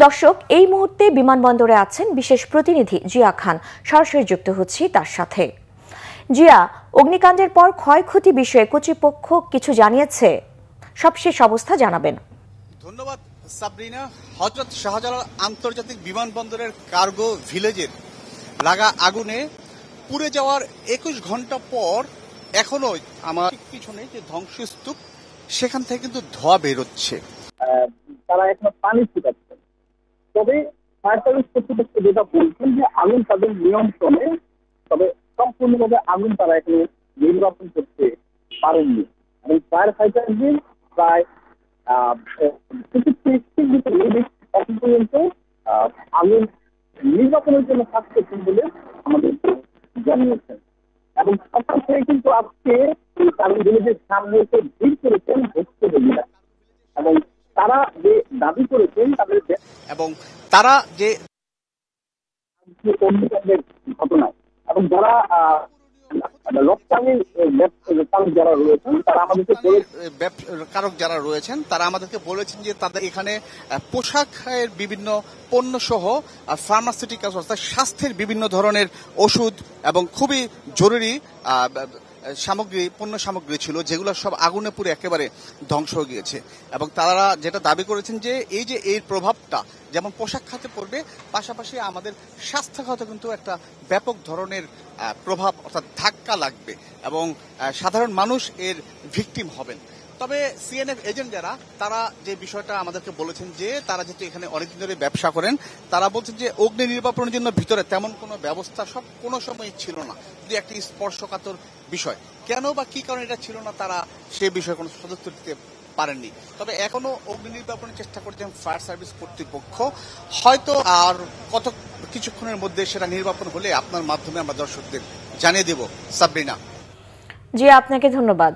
দর্শক, এই মুহূর্তে বিমানবন্দরে আছেন বিশেষ প্রতিনিধি জিয়া খান। সরাসরি যুক্ত হচ্ছি তার সাথে। জিয়া, অগ্নিকাণ্ডের পর ক্ষয়ক্ষতি বিষয়ে কর্তৃপক্ষ কিছু জানিয়েছে? সবশেষ অবস্থা জানাবেন। ধন্যবাদ সাবরিনা। হযরত শাহজালাল আন্তর্জাতিক বিমানবন্দরের কার্গো ভিলেজের লাগা আগুনে পুড়ে যাওয়ার ২১ ঘন্টা পর এখনো আমার পিছনে যে ধ্বংসস্তূপ, সেখান থেকে কিন্তু ধোঁয়া বেরোচ্ছে। তারা এখনো পানি ছিটাচ্ছে। তবে ফায়ার সার্ভিস কর্তৃপক্ষ যেটা বলছেন যে আগুন তাদের নিয়ন্ত্রণে, তবে সম্পূর্ণভাবে আগুন তারা এখনো নির্বাপন করতে পারেননি। এবং ফায়ার ফাইটারদের প্রায় এখন পর্যন্ত আগুন নির্বাপনের জন্য কাজ করছেন বলে আমাদের জানিয়েছেন। এবং সকাল থেকে কিন্তু আজকে কারণ ভিলেজের সামনে এসে ভিড় করেছেন ভোক্তভোগীরা, এবং তারা যে দাবি করেছেন তারা যে অগ্নিকাণ্ডের ঘটনায়, এবং যারা রপ্তানির কারক যারা রয়েছেন তারা আমাদেরকে বলেছেন যে তাদের এখানে পোশাকের বিভিন্ন পণ্য সহ ফার্মাসিউটিক্যালস অর্থাৎ স্বাস্থ্যের বিভিন্ন ধরনের ওষুধ এবং খুবই জরুরি পণ্য সামগ্রী ছিল, যেগুলো সব আগুনে পুড়ে একেবারে ধ্বংস হয়ে গিয়েছে। এবং তারা যেটা দাবি করেছেন যে এর প্রভাবটা যেমন পোশাক খাতে পড়বে, পাশাপাশি আমাদের স্বাস্থ্য খাতে কিন্তু একটা ব্যাপক ধরনের প্রভাব অর্থাৎ ধাক্কা লাগবে এবং সাধারণ মানুষ এর ভিকটিম হবেন। তবে সিএনএফ এজেন্ট যারা, তারা যে বিষয়টা আমাদেরকে বলেছেন যে তারা যেহেতু এখানে অনেকদিন ধরে ব্যবসা করেন, তারা বলছেন যে অগ্নি নির্বাপনের জন্য ভিতরে তেমন কোনো ব্যবস্থা কোনো সময় ছিল না। যদি একটি স্পর্শকাতর বিষয়, কেন বা কি কারণে এটা ছিল না, তারা সে বিষয়ে কোনো সদস্য দিতে পারেননি। তবে এখনো অগ্নি নির্বাপনের চেষ্টা করছেন ফায়ার সার্ভিস কর্তৃপক্ষ। হয়তো আর কিছুক্ষণের মধ্যে সেটা নির্বাপন হলে আপনার মাধ্যমে আমরা দর্শকদের জানিয়ে দেব। সাবরিনা। জি, আপনাকে ধন্যবাদ।